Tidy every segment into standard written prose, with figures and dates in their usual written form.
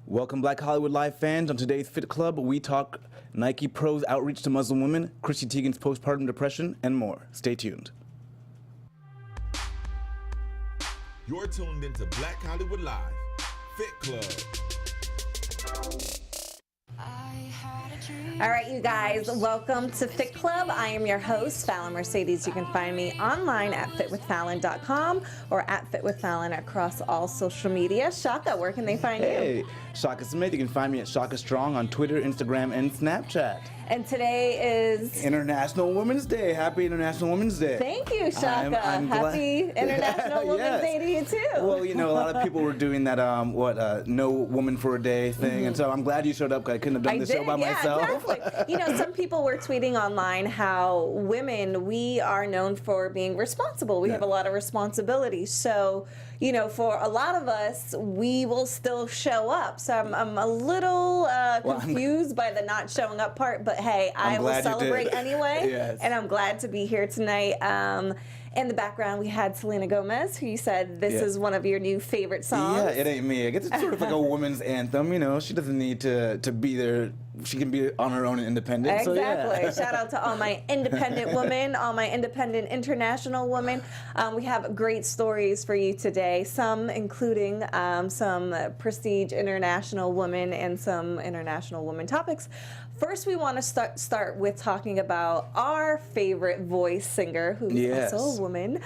Welcome, Black Hollywood Live fans. On today's Fit Club, we talk Nike Pro's outreach to Muslim women, Chrissy Teigen's postpartum depression, and more. Stay tuned. You're tuned into Black Hollywood Live, Fit Club. All right, you guys, welcome to Fit Club. I am your host, Fallon Mercedes. You can find me online at fitwithfallon.com or at fitwithfallon across all social media. Shaka, where can they find you? Hey, Shaka Smith. You can find me at Shaka Strong on Twitter, Instagram, and Snapchat. And today is International Women's Day. Happy International Women's Day. Thank you, Shaka. I'm Happy International Women's Yes. Day to you, too. Well, you know, a lot of people were doing that, no woman for a day thing, and so I'm glad you showed up because I couldn't have done this show by myself. Exactly. You know, some people were tweeting online how women, we are known for being responsible. We have a lot of responsibility. So, you know, for a lot of us, we will still show up. So I'm a little confused by the not showing up part, but hey, I will celebrate anyway. Yes. And I'm glad to be here tonight. In the background, we had Selena Gomez, who you said this is one of your new favorite songs. Yeah, it ain't me. I guess it's sort of like a woman's anthem, you know. She doesn't need to be there. She can be on her own and independent. Exactly. So, yeah. Shout out to all my independent women, all my independent international women. We have great stories for you today, some including some prestige international women and some international women topics. First, we want to start with talking about our favorite voice singer, who's also a woman,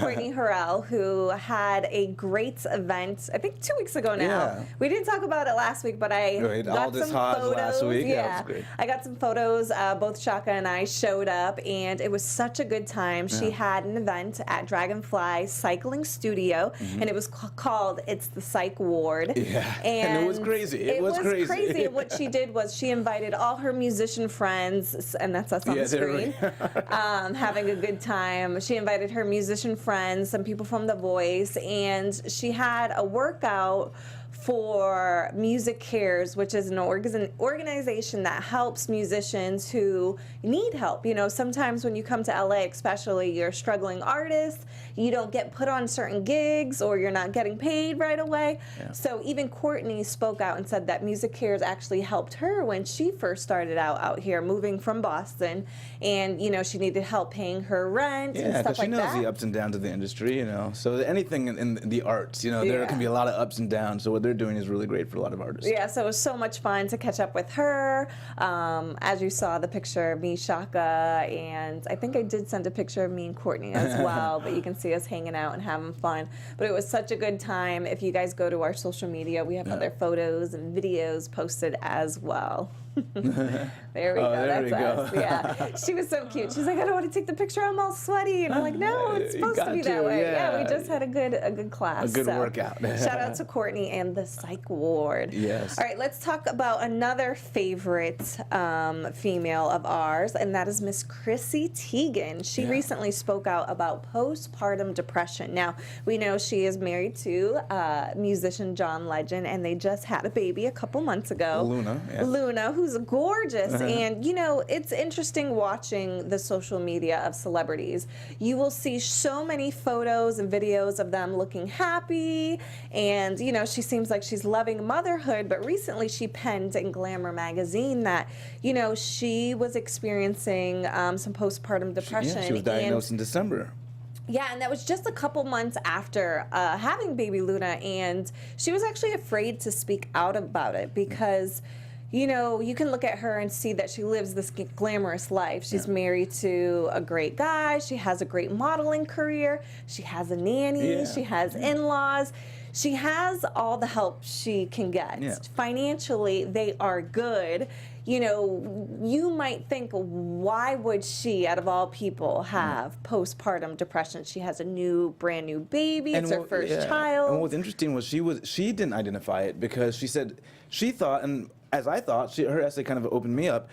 Courtney Harrell, who had a great event, I think 2 weeks ago now. Yeah. We didn't talk about it last week, but I got some photos. Last week. Yeah, that was great. I got some photos. Both Shaka and I showed up, and it was such a good time. She had an event at Dragonfly Cycling Studio, and it was called "It's the Psych Ward." Yeah, and it was crazy. It was crazy. And what she did was she invited all her musician friends, and that's us on the screen, having a good time. She invited her musician friends, some people from The Voice, and she had a workout for Music Cares, which is an organization that helps musicians who need help. You know, sometimes when you come to LA, especially, you're a struggling artist, you don't get put on certain gigs or you're not getting paid right away. Yeah. So even Courtney spoke out and said that Music Cares actually helped her when she first started out here, moving from Boston, and, you know, she needed help paying her rent and stuff like that. Yeah, she knows the ups and downs of the industry, you know. So anything in the arts, you know, there can be a lot of ups and downs. So what they're doing is really great for a lot of artists. Yeah, so it was so much fun to catch up with her. As you saw the picture of me, Shaka, and I think I did send a picture of me and Courtney as well, but you can see us hanging out and having fun. But it was such a good time. If you guys go to our social media, we have other photos and videos posted as well. There we go. That's us. Yeah. She was so cute. She's like, I don't want to take the picture. I'm all sweaty. And I'm like, no, it's supposed to be that way. Yeah, we just had a good class. A good workout. Shout out to Courtney and the Psych Ward. Yes. All right, let's talk about another favorite female of ours, and that is Miss Chrissy Teigen. She recently spoke out about postpartum depression. Now, we know she is married to musician John Legend, and they just had a baby a couple months ago. Luna, who's gorgeous. And, you know, it's interesting watching the social media of celebrities. You will see so many photos and videos of them looking happy, and, you know, she seems like she's loving motherhood, but recently she penned in Glamour magazine that, you know, she was experiencing some postpartum depression. She was diagnosed in December. Yeah, and that was just a couple months after having baby Luna, and she was actually afraid to speak out about it because, you know, you can look at her and see that she lives this glamorous life. She's married to a great guy. She has a great modeling career. She has a nanny. She has in-laws. She has all the help she can get. Financially, they are good. You know, you might think, why would she, out of all people, have postpartum depression? She has a brand new baby. It's her first child. And what's interesting was she didn't identify it because she said she thought, and as I thought, her essay kind of opened me up.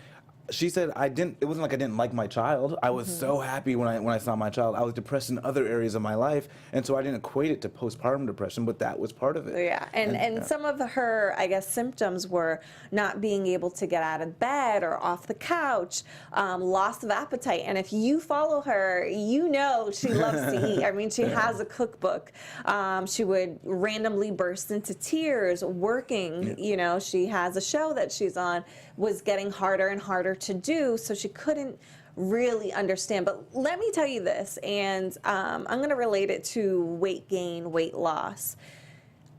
she said it wasn't like I didn't like my child. I was so happy when I saw my child. I was depressed in other areas of my life, and so I didn't equate it to postpartum depression, but that was part of it. Yeah, and some of her, I guess, symptoms were not being able to get out of bed or off the couch, loss of appetite. And if you follow her, you know she loves to eat. I mean, she has a cookbook. She would randomly burst into tears working. You know, she has a show that she's on, was getting harder and harder to do, so she couldn't really understand. But let me tell you this, and I'm going to relate it to weight gain, weight loss.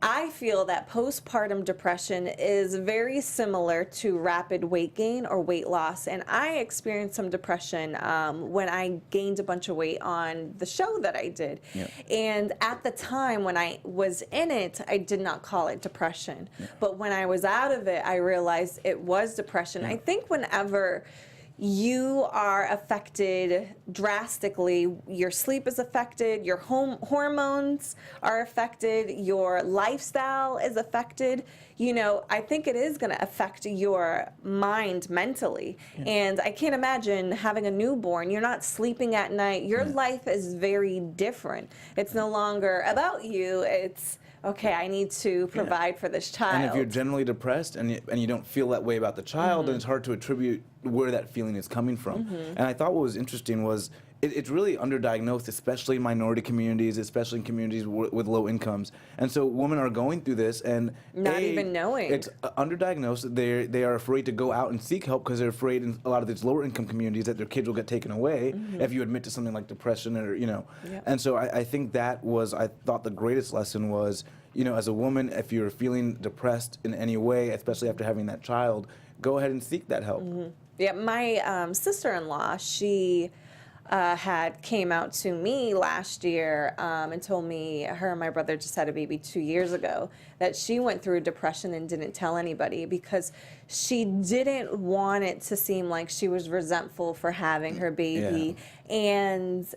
I feel that postpartum depression is very similar to rapid weight gain or weight loss. And I experienced some depression when I gained a bunch of weight on the show that I did. Yep. And at the time when I was in it, I did not call it depression. Yep. But when I was out of it, I realized it was depression. Yep. I think whenever you are affected drastically, your sleep is affected, your hormones are affected, your lifestyle is affected, you know, I think it is going to affect your mind mentally. Yeah. And I can't imagine having a newborn, you're not sleeping at night, your life is very different. It's no longer about you, it's, okay, I need to provide for this child. And if you're generally depressed and you don't feel that way about the child, then it's hard to attribute where that feeling is coming from. And I thought what was interesting was it's really underdiagnosed, especially in minority communities, especially in communities with low incomes. And so women are going through this and not even knowing. It's underdiagnosed. They are afraid to go out and seek help because they're afraid in a lot of these lower income communities that their kids will get taken away if you admit to something like depression or, you know. Yep. And so I think that was, I thought the greatest lesson was, you know, as a woman, if you're feeling depressed in any way, especially after having that child, go ahead and seek that help. Yeah, my sister-in-law, she came out to me last year and told me her and my brother just had a baby 2 years ago, that she went through depression and didn't tell anybody because she didn't want it to seem like she was resentful for having her baby. Yeah. And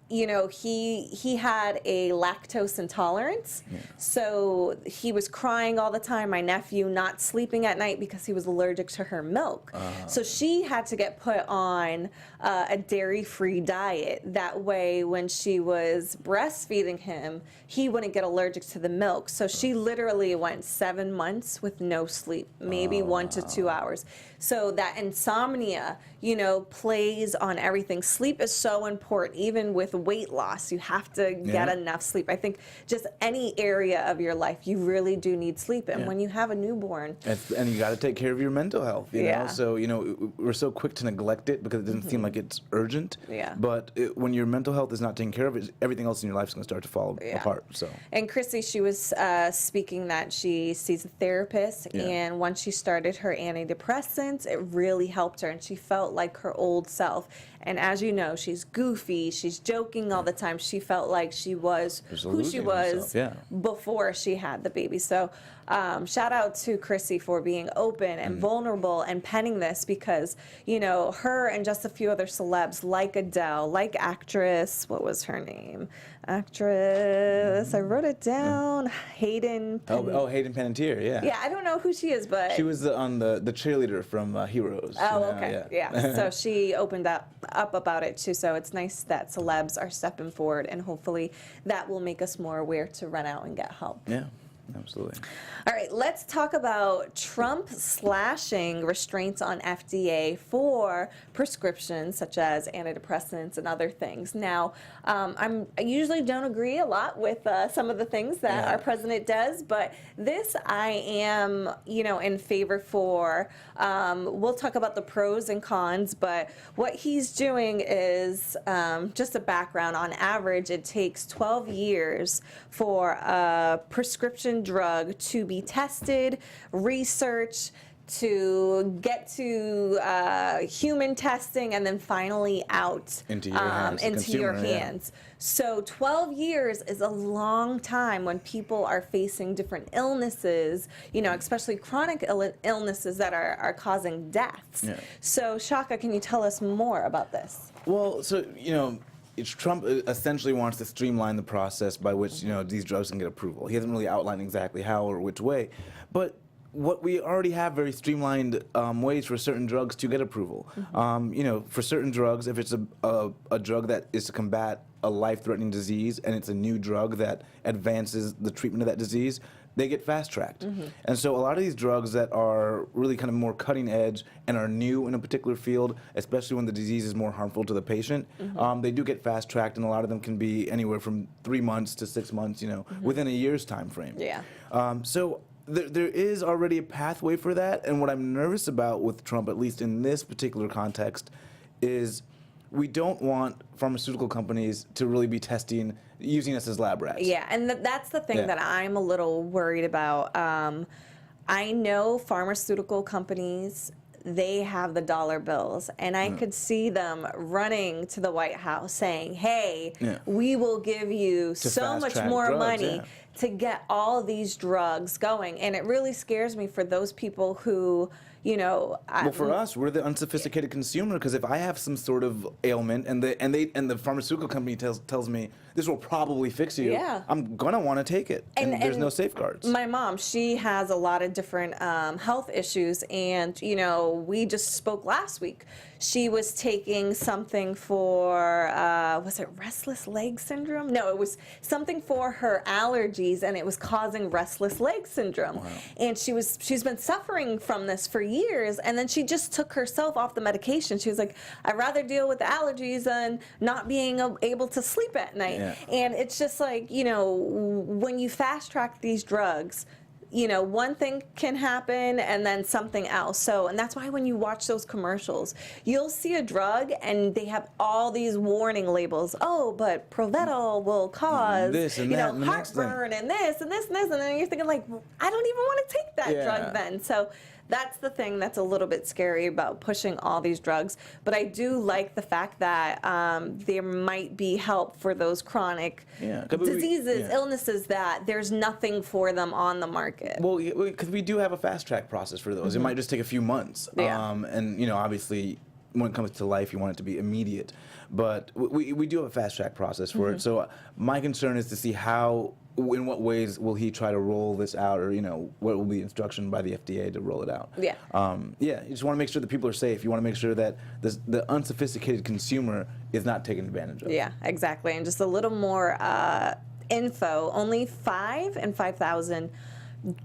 you know, he had a lactose intolerance, so he was crying all the time, my nephew, not sleeping at night because he was allergic to her milk. So she had to get put on a dairy-free diet. That way, when she was breastfeeding him, he wouldn't get allergic to the milk. So she literally went 7 months with no sleep, maybe 1 to 2 hours. So that insomnia, you know, plays on everything. Sleep is so important, even with weight loss. You have to get enough sleep. I think just any area of your life, you really do need sleep. And when you have a newborn. And you got to take care of your mental health, you know? So, you know, we're so quick to neglect it because it doesn't seem like it's urgent. But when your mental health is not taken care of, everything else in your life is going to start to fall apart. So. And Chrissy, she was speaking that she sees a therapist, and once she started her antidepressants, it really helped her, and she felt like her old self. And as you know, she's goofy, she's joking all the time. She felt like she was who she was before she had the baby. So shout out to Chrissy for being open and vulnerable and penning this, because, you know, her and just a few other celebs like Adele, like actress, what was her name? Actress, I wrote it down, Hayden. Hayden Panettiere, Yeah, I don't know who she is, but. She was on the cheerleader from Heroes. Oh, okay, So she opened up about it too, so it's nice that celebs are stepping forward, and hopefully that will make us more aware to run out and get help. Yeah. Absolutely. All right, let's talk about Trump slashing restraints on FDA for prescriptions such as antidepressants and other things. Now, I usually don't agree a lot with some of the things that our president does, but this I am, you know, in favor for. We'll talk about the pros and cons, but what he's doing is, just a background, on average, it takes 12 years for a prescription drug to be tested, researched, to get to human testing, and then finally out into your hands. So 12 years is a long time when people are facing different illnesses, you know, especially chronic illnesses that are causing deaths. So Shaka, can you tell us more about this? Well, so, you know, Trump essentially wants to streamline the process by which, you know, these drugs can get approval. He hasn't really outlined exactly how or which way, but what we already have very streamlined ways for certain drugs to get approval. For certain drugs, if it's a drug that is to combat a life-threatening disease and it's a new drug that advances the treatment of that disease, they get fast-tracked. And so a lot of these drugs that are really kind of more cutting edge and are new in a particular field, especially when the disease is more harmful to the patient, they do get fast-tracked, and a lot of them can be anywhere from 3 months to 6 months, within a year's time frame. Yeah. So there is already a pathway for that, and what I'm nervous about with Trump, at least in this particular context, is we don't want pharmaceutical companies to really be using us as lab rats. Yeah, and that's the thing that I'm a little worried about. I know pharmaceutical companies, they have the dollar bills, and I could see them running to the White House saying, hey, we will give you so much more money to get all these drugs going. And it really scares me for those people who, well, for us, we're the unsophisticated consumer, because if I have some sort of ailment and the pharmaceutical company tells me this will probably fix you, I'm gonna want to take it, and there's no safeguards. My mom, she has a lot of different health issues, and we just spoke last week. She was taking something for was it restless leg syndrome? No, it was something for her allergies, and it was causing restless leg syndrome. Wow. And she's been suffering from this for years, and then she just took herself off the medication. She was like, I'd rather deal with the allergies than not being able to sleep at night. Yeah. And it's just like, when you fast track these drugs, one thing can happen and then something else. And that's why when you watch those commercials, you'll see a drug and they have all these warning labels. Oh, but Provedol will cause, this and that, heartburn and this and this and this. And then you're thinking like, well, I don't even want to take that drug then. So that's the thing that's a little bit scary about pushing all these drugs. But I do like the fact that there might be help for those chronic diseases, illnesses, that there's nothing for them on the market. Well, because we do have a fast track process for those. It might just take a few months. And, obviously, when it comes to life, you want it to be immediate. But we do have a fast track process for it. So my concern is to see in what ways will he try to roll this out, or what will be instruction by the FDA to roll it out? You just want to make sure that people are safe. You want to make sure that the unsophisticated consumer is not taken advantage of. Yeah, exactly. And just a little more info. Only 5 in 5,000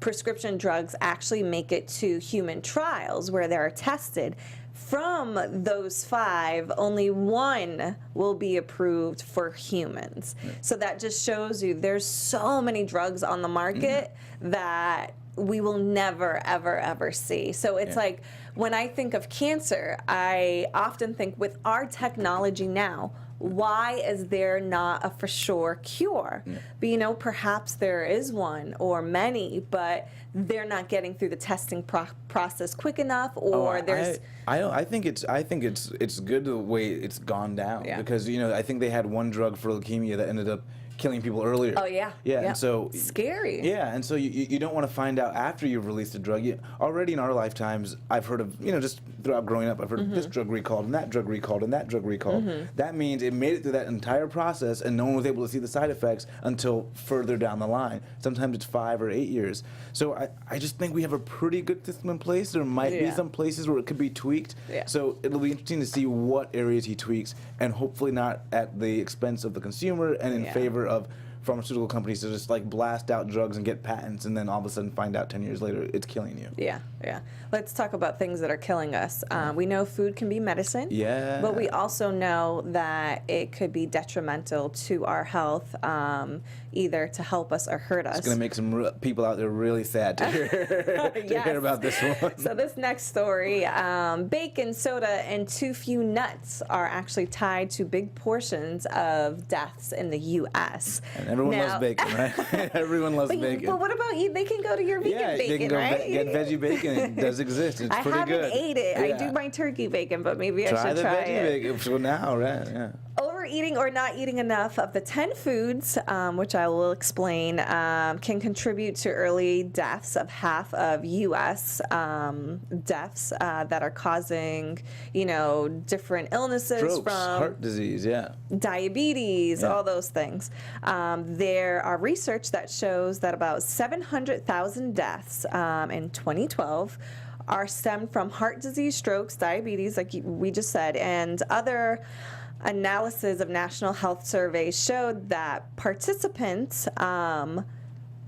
prescription drugs actually make it to human trials where they're tested. From those 5, only 1 will be approved for humans. So that just shows you there's so many drugs on the market that we will never, ever, ever see. So it's like, when I think of cancer, I often think, with our technology now, why is there not a for sure cure? But perhaps there is one or many, but they're not getting through the testing process quick enough, or there's. I think it's good the way it's gone down, because I think they had one drug for leukemia that ended up killing people earlier. Oh yeah. And so scary. Yeah, and so you don't want to find out after you've released a drug. Already in our lifetimes, I've heard of just throughout growing up, I've heard of this drug recalled and that drug recalled and that drug recalled. That means it made it through that entire process, and no one was able to see the side effects until further down the line. Sometimes it's 5 or 8 years. So I just think we have a pretty good system in place. There might be some places where it could be tweaked. So it'll be interesting to see what areas he tweaks, and hopefully not at the expense of the consumer and in favor of pharmaceutical companies to just like blast out drugs and get patents, and then all of a sudden find out 10 years later it's killing you. Yeah. Let's talk about things that are killing us. We know food can be medicine. But we also know that it could be detrimental to our health, either to help us or hurt us. It's going to make some people out there really sad to hear about this one. So this next story, bacon, soda, and too few nuts are actually tied to big portions of deaths in the U.S. And everyone loves bacon, right? Everyone loves bacon. But what about you? They can go to your vegan bacon, they can go right? Get veggie bacon. It does exist. It's pretty good. I haven't ate it. I do my turkey bacon, but maybe I should try it. Try the veggie bacon for now, right? Overeating eating or not eating enough of the 10 foods, which I will explain, can contribute to early deaths of half of U.S. Deaths that are causing, different illnesses Strokes, from heart disease, diabetes, all those things. There are research that shows that about 700,000 deaths in 2012 are stemmed from heart disease, strokes, diabetes, like we just said, and other analysis of national health surveys showed that participants,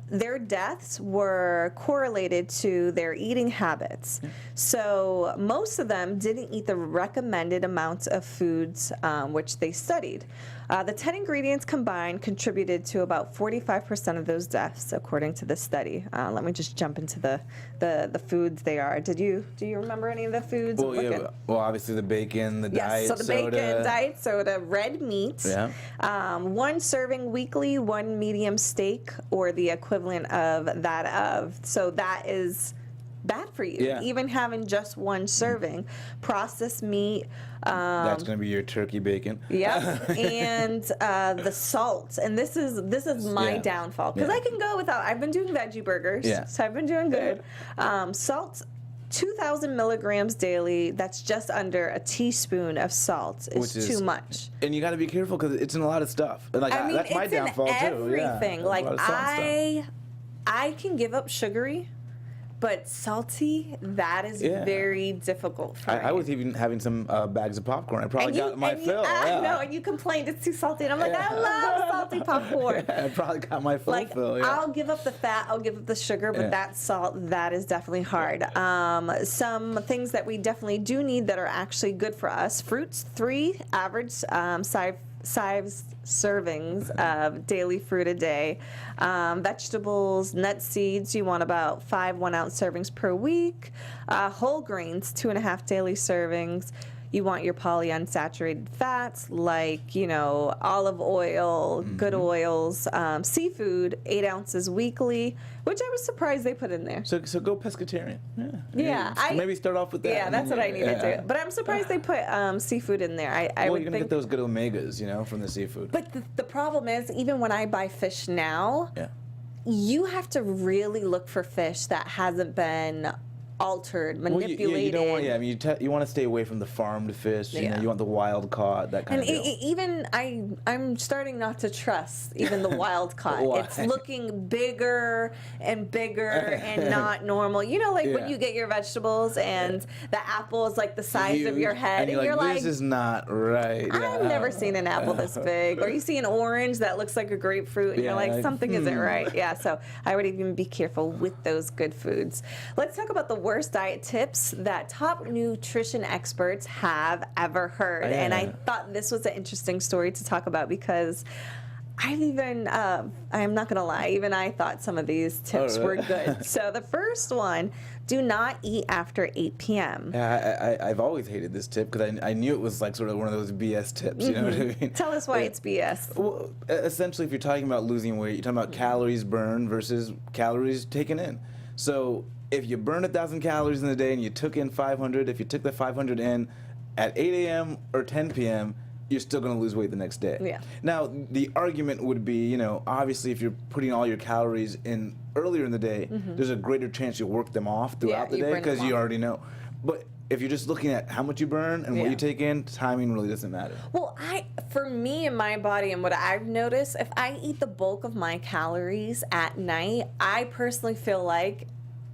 their deaths were correlated to their eating habits. So most of them didn't eat the recommended amounts of foods which they studied. The 10 ingredients combined contributed to about 45% of those deaths, according to this study. Let me just jump into the foods they are. Do you remember any of the foods? Well, obviously the bacon, the diet soda. So the bacon, diet soda, red meat, one serving weekly, one medium steak, or the equivalent of that of. So that is bad for you, even having just one serving. Processed meat. That's going to be your turkey bacon. Yep, and the salt, and this is my downfall, because I can go without. I've been doing veggie burgers, so I've been doing good. Salt, 2,000 milligrams daily. That's just under a teaspoon of salt. Which is too much. And you got to be careful because it's in a lot of stuff. And like that's my downfall too. Everything. Like I can give up sugary. But salty, that is very difficult for me. I was even having some bags of popcorn. I probably got my fill. I know, and you complained it's too salty. And I'm like, I love salty popcorn. I probably got my full fill. Yeah. I'll give up the fat, I'll give up the sugar, but that salt, that is definitely hard. Some things that we definitely do need that are actually good for us. Fruits, 3 average size servings of daily fruit a day. Vegetables, nuts, seeds, you want about 5 1-ounce servings per week. Whole grains, 2.5 daily servings. You want your polyunsaturated fats like, olive oil, good oils, seafood, 8 ounces weekly, which I was surprised they put in there. So go pescatarian. Maybe start off with that. Yeah, that's what I need to do. But I'm surprised they put seafood in there. You're going to get those good omegas, from the seafood. But the problem is, even when I buy fish now, you have to really look for fish that hasn't been altered, manipulated. You don't want, you want to stay away from the farmed fish. You want the wild caught, that kind of deal. Even I'm starting not to trust even the wild caught. It's looking bigger and bigger and not normal. When you get your vegetables and the apple is like the size of your head, and you're like, this is not right. I've never seen an apple this big. Or you see an orange that looks like a grapefruit, and you're like, something isn't right. Yeah, so I would even be careful with those good foods. Let's talk about the worst diet tips that top nutrition experts have ever heard. And I thought this was an interesting story to talk about because I'm not going to lie, even I thought some of these tips were good. So the first one, do not eat after 8 p.m. Yeah, I've always hated this tip because I knew it was like sort of one of those BS tips, you know what I mean? Tell us why it's BS. Well, essentially, if you're talking about losing weight, you're talking about calories burned versus calories taken in. So if you burn 1,000 calories in a day and you took in 500, if you took the 500 in at 8 a.m. or 10 p.m., you're still going to lose weight the next day. Yeah. Now, the argument would be, obviously if you're putting all your calories in earlier in the day, there's a greater chance you'll work them off throughout the day because you already know. But if you're just looking at how much you burn and what you take in, timing really doesn't matter. Well, for me and my body and what I've noticed, if I eat the bulk of my calories at night, I personally feel like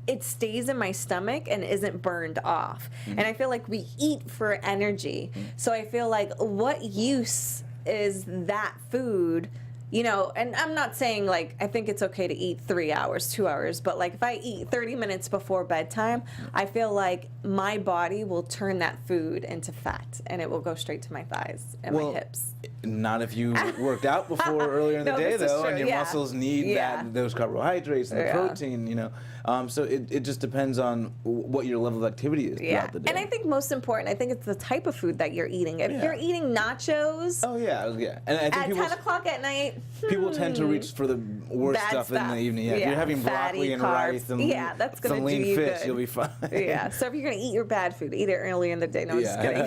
it stays in my stomach and isn't burned off. And I feel like we eat for energy. So I feel like, what use is that food? And I'm not saying I think it's okay to eat 3 hours, 2 hours, but if I eat 30 minutes before bedtime, I feel like my body will turn that food into fat and it will go straight to my thighs and my hips. Not if you worked out before earlier in the day, though, and your muscles need those carbohydrates and the protein, So it just depends on what your level of activity is throughout the day. And I think most important, I think it's the type of food that you're eating. If you're eating nachos and I think at 10 o'clock at night, people tend to reach for the worst stuff in the evening. If you're having broccoli and rice and that's some lean fish, you'll be fine. So if you're going to eat your bad food, eat it early in the day. No, I'm just kidding.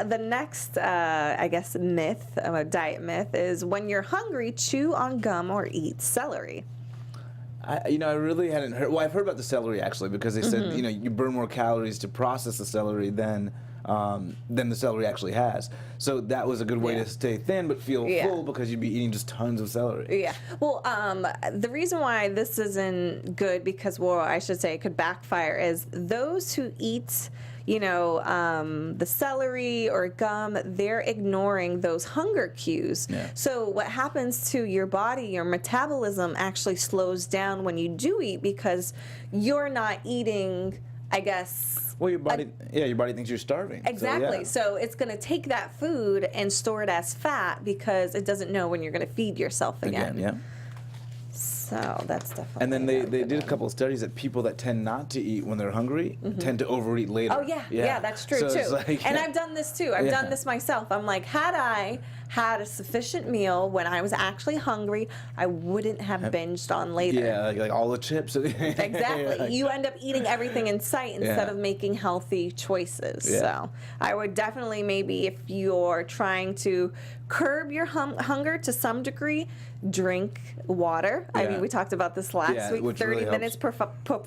The next, I guess, myth, a diet myth, is when you're hungry, chew on gum or eat celery. I really hadn't heard. Well, I've heard about the celery actually, because they said you burn more calories to process the celery than the celery actually has. So that was a good way to stay thin but feel full, because you'd be eating just tons of celery. Yeah. Well, the reason why this isn't good, because, well, I should say it could backfire, is those who eat, the celery or gum, they're ignoring those hunger cues. Yeah. So what happens to your body, your metabolism actually slows down when you do eat, because you're not eating, I guess. Well, your body thinks you're starving. Exactly. So it's going to take that food and store it as fat, because it doesn't know when you're going to feed yourself again. Yeah. So that's definitely. And then they did a couple of studies that people that tend not to eat when they're hungry tend to overeat later. Oh yeah, that's true too. And I've done this too. I've done this myself. I'm like, had I had a sufficient meal when I was actually hungry, I wouldn't have binged on later. Yeah, like all the chips. Exactly. You end up eating everything in sight instead of making healthy choices. Yeah. So I would definitely, maybe if you're trying to curb your hunger to some degree, drink water. I mean, we talked about this last week. 30 really minutes before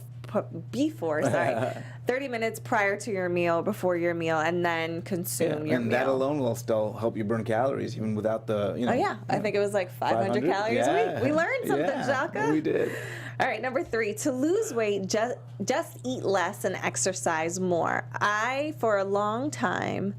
30 minutes prior to your meal, before your meal, and then consume your meal. And that alone will still help you burn calories, even without the, Oh yeah, I think it was like 500 calories a week. We learned something, Shaka. We did. All right, number 3, to lose weight, just eat less and exercise more. I, for a long time,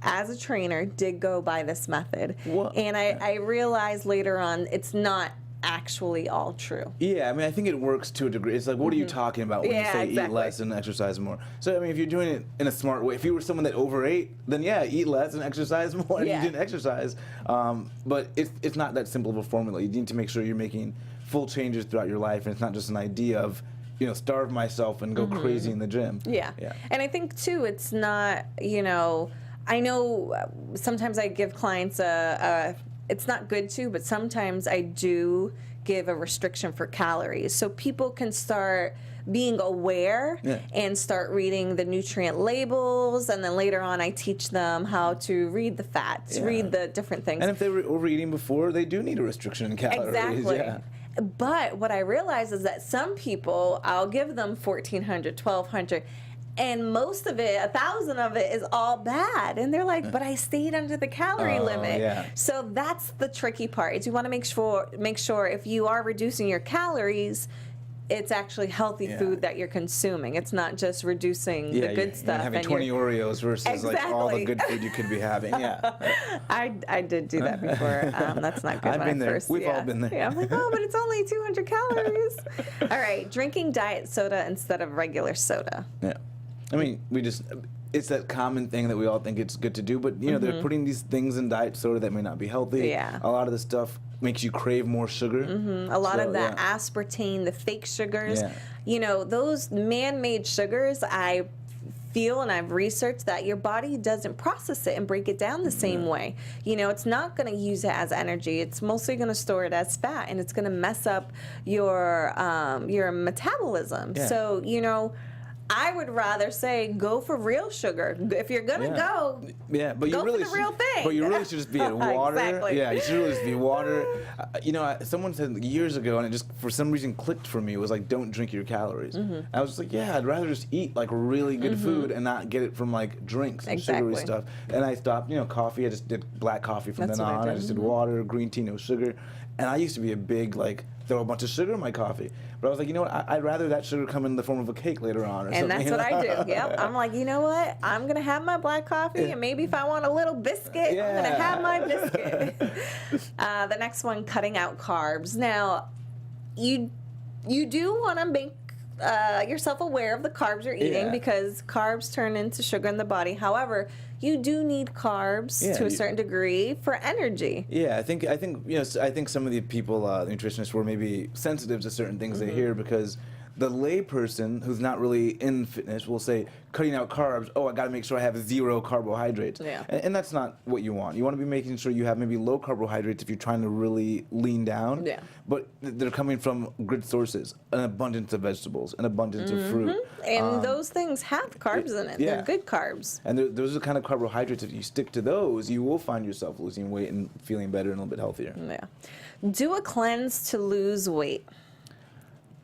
as a trainer, did go by this method. What? And I realized later on it's not actually all true. Yeah, I mean, I think it works to a degree. It's like, what are you talking about when you say eat less and exercise more? So, I mean, if you're doing it in a smart way, if you were someone that overate, then eat less and exercise more, and you didn't exercise. But it's not that simple of a formula. You need to make sure you're making full changes throughout your life, and it's not just an idea of, starve myself and go crazy in the gym. Yeah. And I think, too, it's not, I know sometimes I give clients it's not good to, but sometimes I do give a restriction for calories. So people can start being aware and start reading the nutrient labels, and then later on I teach them how to read the fats, read the different things. And if they were overeating before, they do need a restriction in calories. Exactly. Yeah. But what I realize is that some people, I'll give them 1,400, 1,200, and most of it, 1,000 of it, is all bad. And they're like, but I stayed under the calorie limit. Yeah. So that's the tricky part, is you want to make sure if you are reducing your calories, it's actually healthy food that you're consuming. It's not just reducing the good stuff. And having 20 Oreos versus like all the good food you could be having. Yeah. I did do that before. That's not good. I've been there. We've all been there. Yeah, I'm like, but it's only 200 calories. All right, drinking diet soda instead of regular soda. Yeah. I mean, it's that common thing that we all think it's good to do, but they're putting these things in diet soda that may not be healthy. Yeah. A lot of the stuff makes you crave more sugar. A lot of that aspartame, the fake sugars, those man-made sugars, I feel, and I've researched that your body doesn't process it and break it down the same way. It's not going to use it as energy. It's mostly going to store it as fat, and it's going to mess up your metabolism. Yeah. So, I would rather say go for real sugar. If you're gonna go, but go for the real thing. But you really should just be at water. Exactly. Yeah, you should really just be water. Someone said years ago, and it just for some reason clicked for me. It was like, don't drink your calories. I was just like, I'd rather just eat like really good food and not get it from like drinks and sugary stuff. And I stopped. Coffee. I just did black coffee from then on. I just did water, green tea, no sugar. And I used to be a big throw a bunch of sugar in my coffee. But I was like, I'd rather that sugar come in the form of a cake later on or something. And that's what I do. Yep. I'm like, you know what? I'm going to have my black coffee, and maybe if I want a little biscuit, I'm going to have my biscuit. The next one, cutting out carbs. Now, you do want to make yourself aware of the carbs you're eating, because carbs turn into sugar in the body. However, you do need carbs to a certain degree for energy. Yeah, I think some of the people, the nutritionists, were maybe sensitive to certain things they hear, because the lay person who's not really in fitness will say, cutting out carbs, oh, I got to make sure I have 0 carbohydrates. Yeah. And that's not what you want. You want to be making sure you have maybe low carbohydrates if you're trying to really lean down. Yeah. But they're coming from good sources, an abundance of vegetables, an abundance of fruit. And those things have carbs in it. yeah. They're good carbs. And those are the kind of carbohydrates, if you stick to those, you will find yourself losing weight and feeling better and a little bit healthier. Yeah. Do a cleanse to lose weight.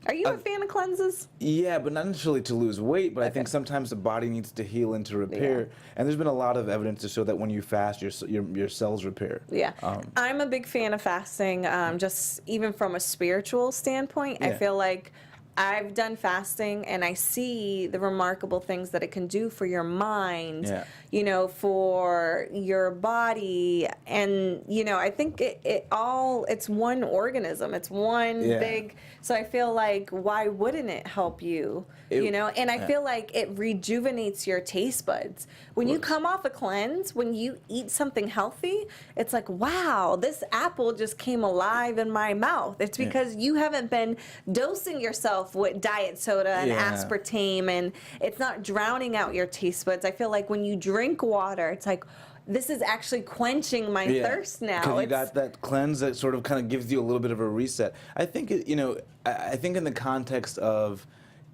Are you a fan of cleanses? Yeah, but not necessarily to lose weight, but I think sometimes the body needs to heal and to repair. Yeah. And there's been a lot of evidence to show that when you fast, your cells repair. Yeah. I'm a big fan of fasting, just even from a spiritual standpoint. I Yeah. feel like I've done fasting and I see the remarkable things that it can do for your mind, Yeah. you know, for your body. And, you know, I think it's one organism. It's one Yeah. big, so I feel like, why wouldn't it help you? You know, and I feel like it rejuvenates your taste buds. When you come off a cleanse, when you eat something healthy, it's like, wow, this apple just came alive in my mouth. It's because you haven't been dosing yourself with diet soda and aspartame, and it's not drowning out your taste buds. I feel like when you drink water, it's like, this is actually quenching my thirst now. Because you got that cleanse that sort of kind of gives you a little bit of a reset. I think, I think in the context of,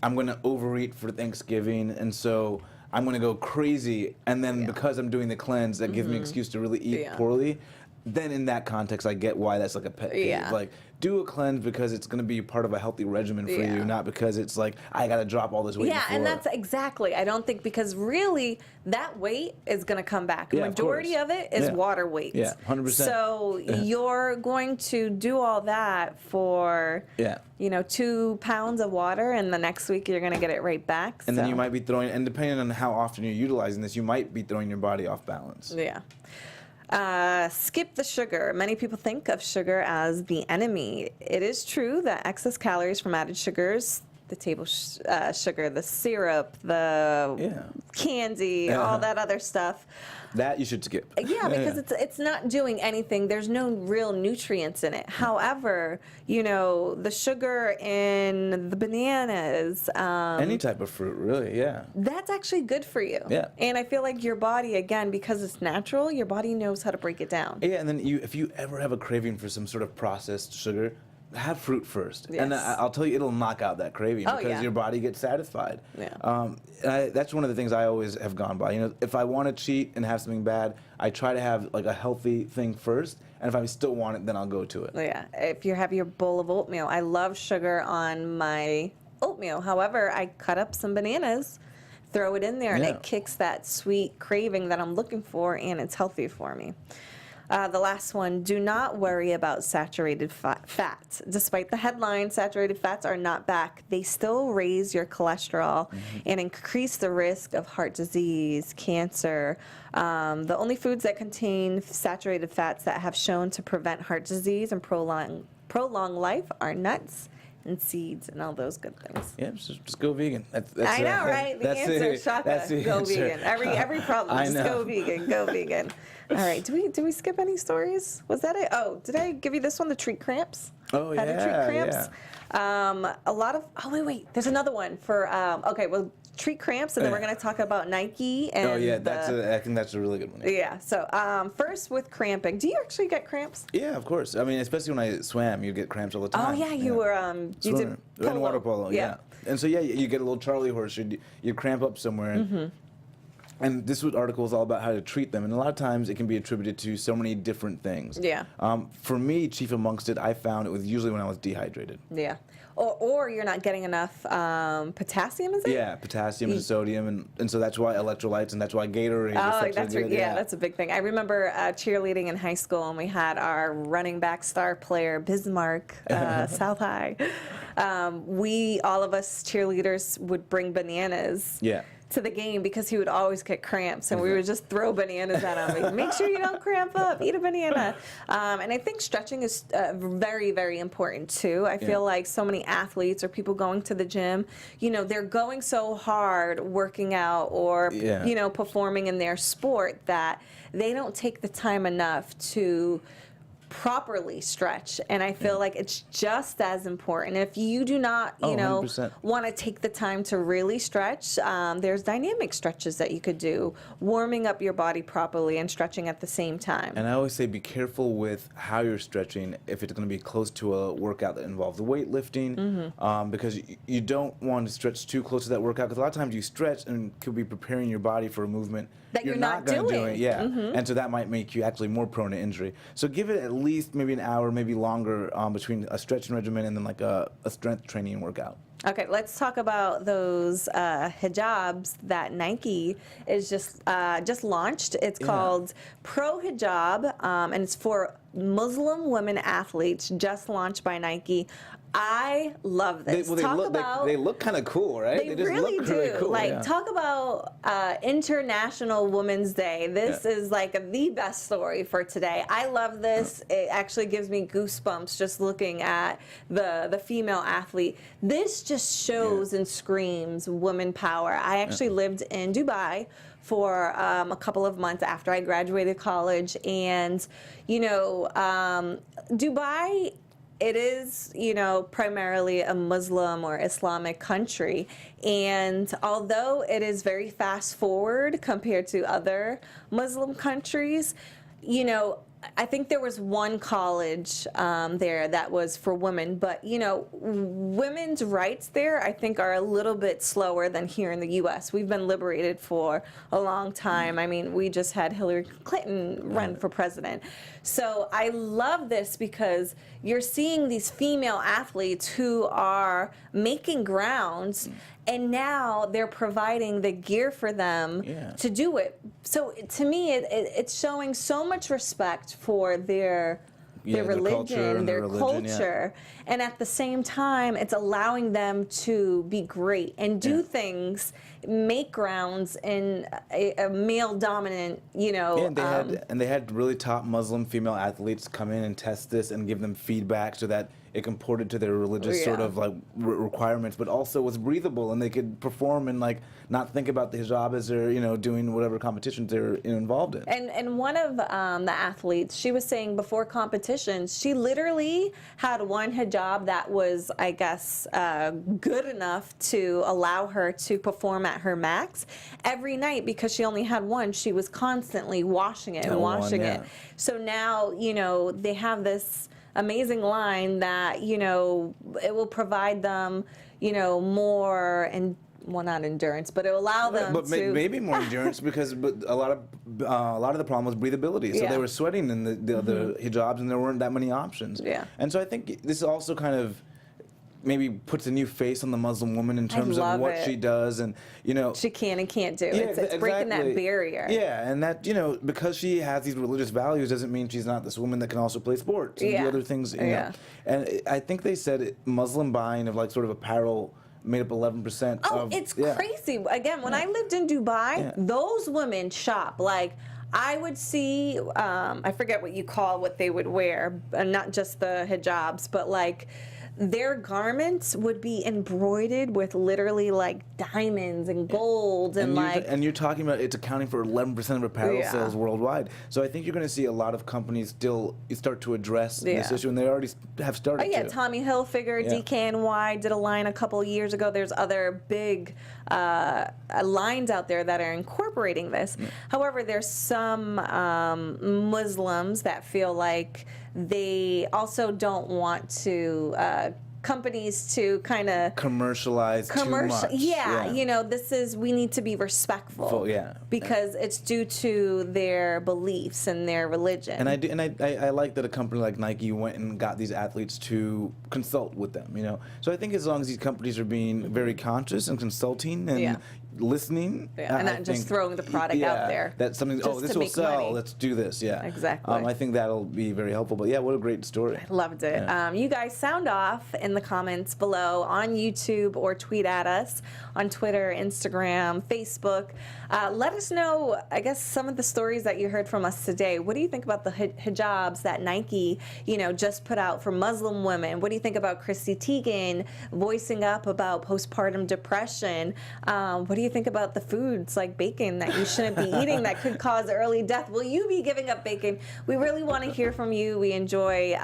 I'm going to overeat for Thanksgiving, and so I'm going to go crazy, and then because I'm doing the cleanse, that gives me an excuse to really eat poorly. Then in that context, I get why that's like a pet peeve. Yeah. Like, do a cleanse because it's going to be part of a healthy regimen for you, not because it's like, I got to drop all this weight. Yeah, and that's exactly. I don't think, because really that weight is going to come back. Yeah, Majority of it is water weight. Yeah, 100%. So you're going to do all that for 2 pounds of water, and the next week you're going to get it right back. And then you might be throwing, and depending on how often you're utilizing this, you might be throwing your body off balance. Yeah. Skip the sugar. Many people think of sugar as the enemy. It is true that excess calories from added sugars, the table sugar, the syrup, the candy, all that other stuff. That you should skip. Yeah, because it's not doing anything. There's no real nutrients in it. However, the sugar in the bananas. Any type of fruit, really, That's actually good for you. Yeah. And I feel like your body, again, because it's natural, your body knows how to break it down. Yeah, and then if you ever have a craving for some sort of processed sugar, have fruit first. Yes. And I'll tell you, it'll knock out that craving because your body gets satisfied. Yeah. That's one of the things I always have gone by. If I want to cheat and have something bad, I try to have like a healthy thing first. And if I still want it, then I'll go to it. Yeah. If you have your bowl of oatmeal, I love sugar on my oatmeal. However, I cut up some bananas, throw it in there, and it kicks that sweet craving that I'm looking for, and it's healthy for me. The last one, do not worry about saturated fats. Despite the headline, saturated fats are not back. They still raise your cholesterol and increase the risk of heart disease, cancer. The only foods that contain saturated fats that have shown to prevent heart disease and prolong life are nuts and seeds and all those good things. Yeah, just go vegan. That's I know, right? The answer, Shaka, go answer. vegan. Every problem, I just know. go vegan, go vegan. All right, did we skip any stories? Was that it? Oh, did I give you this one, the treat cramps? Oh, How to treat yeah, cramps? A lot of, wait, there's another one for, treat cramps, and then we're going to talk about Nike and I think that's a really good one. Yeah, so first with cramping. Do you actually get cramps? Yeah, of course. I mean, especially when I swam, you get cramps all the time. Oh, yeah, you were, you did in water polo, yeah. And so, you get a little Charlie horse, you cramp up somewhere. And this article is all about how to treat them. And a lot of times it can be attributed to so many different things. Yeah. For me, chief amongst it, I found it was usually when I was dehydrated. Yeah. Or you're not getting enough potassium, is it? Yeah, potassium and sodium. And so that's why electrolytes and that's why Gatorade is such that's a good, right. Yeah, that's a big thing. I remember cheerleading in high school, and we had our running back star player, Bismarck, South High. All of us cheerleaders would bring bananas. Yeah. To the game because he would always get cramps, and we would just throw bananas at him. Like, make sure you don't cramp up. Eat a banana. And I think stretching is very, very important too. I feel like so many athletes or people going to the gym, they're going so hard working out or performing in their sport that they don't take the time enough to properly stretch, and I feel like it's just as important. If you do not, you know, 100%. want to take the time to really stretch, there's dynamic stretches that you could do, warming up your body properly and stretching at the same time. And I always say be careful with how you're stretching if it's going to be close to a workout that involves weightlifting, because you don't want to stretch too close to that workout, because a lot of times you stretch and could be preparing your body for a movement That you're not gonna do doing. it. Yeah, and so that might make you actually more prone to injury. So give it at least maybe an hour, maybe longer, between a stretching regimen and then like a strength training workout. Okay, let's talk about those hijabs that Nike is just launched. It's called Pro Hijab, and it's for Muslim women athletes, just launched by Nike. I love this. They look kind of cool, right? They just really look do. really cool, Like, talk about International Women's Day. This is like the best story for today. I love this. It actually gives me goosebumps just looking at the female athlete. This just shows and screams woman power. I actually lived in Dubai for a couple of months after I graduated college, and you know, Dubai, it is, you know, primarily a Muslim or Islamic country. And although it is very fast forward compared to other Muslim countries, you know, I think there was one college there that was for women, but you know, women's rights there I think are a little bit slower than here in the U.S. We've been liberated for a long time. I mean, we just had Hillary Clinton run for president. So I love this because you're seeing these female athletes who are making grounds, and now they're providing the gear for them to do it. So to me, it's showing so much respect for their religion, their culture, and at the same time, it's allowing them to be great and do things, make grounds in a male-dominant, you know. And they had really top Muslim female athletes come in and test this and give them feedback so that it comported to their religious sort of like requirements, but also was breathable and they could perform and like not think about the hijab as they're, you know, doing whatever competitions they're involved in. And one of the athletes, she was saying before competitions, she literally had one hijab that was, I guess, good enough to allow her to perform at her max. Every night, because she only had one, she was constantly washing it and washing it. So now, you know, they have this amazing line that, you know, it will provide them, you know, more, and well, not endurance, but it will allow them to maybe more endurance, because a lot of the problem was breathability. So they were sweating in the hijabs, and there weren't that many options. And so I think this also kind of maybe puts a new face on the Muslim woman in terms of what she does, and you know, she can and can't do. It's breaking that barrier. Yeah, and that, you know, because she has these religious values doesn't mean she's not this woman that can also play sports and do other things. You know? And I think they said Muslim buying of like sort of apparel made up 11% of. It's crazy. Again, when I lived in Dubai, those women shop like. I would see, I forget what you call what they would wear, not just the hijabs, but like their garments would be embroidered with literally like diamonds and gold and like. And you're talking about it's accounting for 11% of apparel sales worldwide. So I think you're going to see a lot of companies still start to address this issue, and they already have started. Tommy Hilfiger, DKNY did a line a couple years ago. There's other big lines out there that are incorporating this. However, there's some Muslims that feel like they also don't want to companies to kind of commercialize too much. You know, we need to be respectful. Because it's due to their beliefs and their religion. And I like that a company like Nike went and got these athletes to consult with them, you know. So I think as long as these companies are being very conscious and consulting and listening, and not just throwing the product out there. That's something. This will sell. Money. Let's do this. Exactly. I think that'll be very helpful. But what a great story. I loved it. You guys sound off in the comments below on YouTube or tweet at us on Twitter, Instagram, Facebook. Let us know, I guess, some of the stories that you heard from us today. What do you think about the hijabs that Nike, you know, just put out for Muslim women? What do you think about Chrissy Teigen voicing up about postpartum depression? What do do you think about the foods like bacon that you shouldn't be eating that could cause early death? Will you be giving up bacon? We really want to hear from you. We enjoy,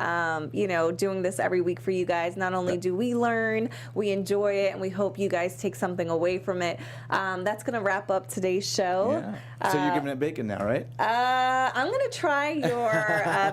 doing this every week for you guys. Not only do we learn, we enjoy it, and we hope you guys take something away from it. That's going to wrap up today's show. Yeah. So you're giving it bacon now, right? I'm going to try your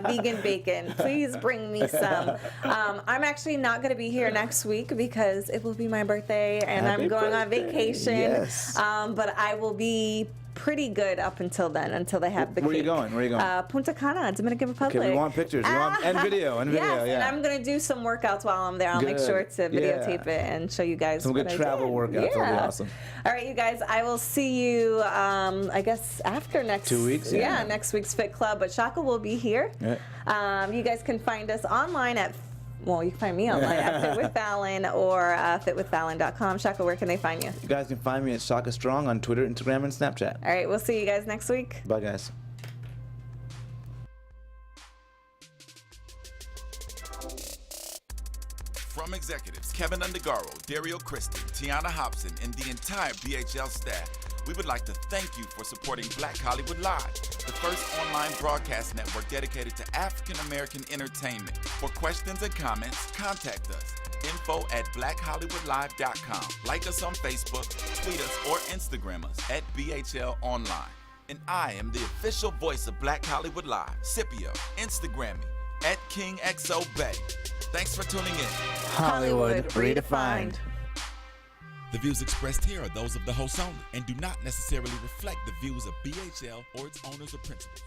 vegan bacon. Please bring me some. I'm actually not going to be here next week because it will be my birthday, and I'm going on vacation. Yes. But I will be pretty good up until then, until they have the Where cake. Where are you going? Punta Cana, Dominican Republic. Okay, we want pictures. And video. Yes, yeah. and I'm going to do some workouts while I'm there. I'll make sure to videotape it and show you guys some what good I travel did. workouts. That'll be awesome. All right, you guys, I will see you, I guess, after next 2 weeks. Yeah, next week's Fit Club. But Shaka will be here. Yeah. You guys can find us online at you can find me online at Fit with Fallon or fitwithfallon.com. Shaka, where can they find you? You guys can find me at Shaka Strong on Twitter, Instagram, and Snapchat. All right, we'll see you guys next week. Bye, guys. From executives Keven Undergaro, Dario Christie, Tiana Hobson, and the entire BHL staff, we would like to thank you for supporting Black Hollywood Live, the first online broadcast network dedicated to African American entertainment. For questions and comments, contact us. info@blackhollywoodlive.com. Like us on Facebook, tweet us, or Instagram us at BHL Online. And I am the official voice of Black Hollywood Live, Scipio. Instagram me at KingXOBay. Thanks for tuning in. Hollywood redefined. The views expressed here are those of the host only and do not necessarily reflect the views of BHL or its owners or principals.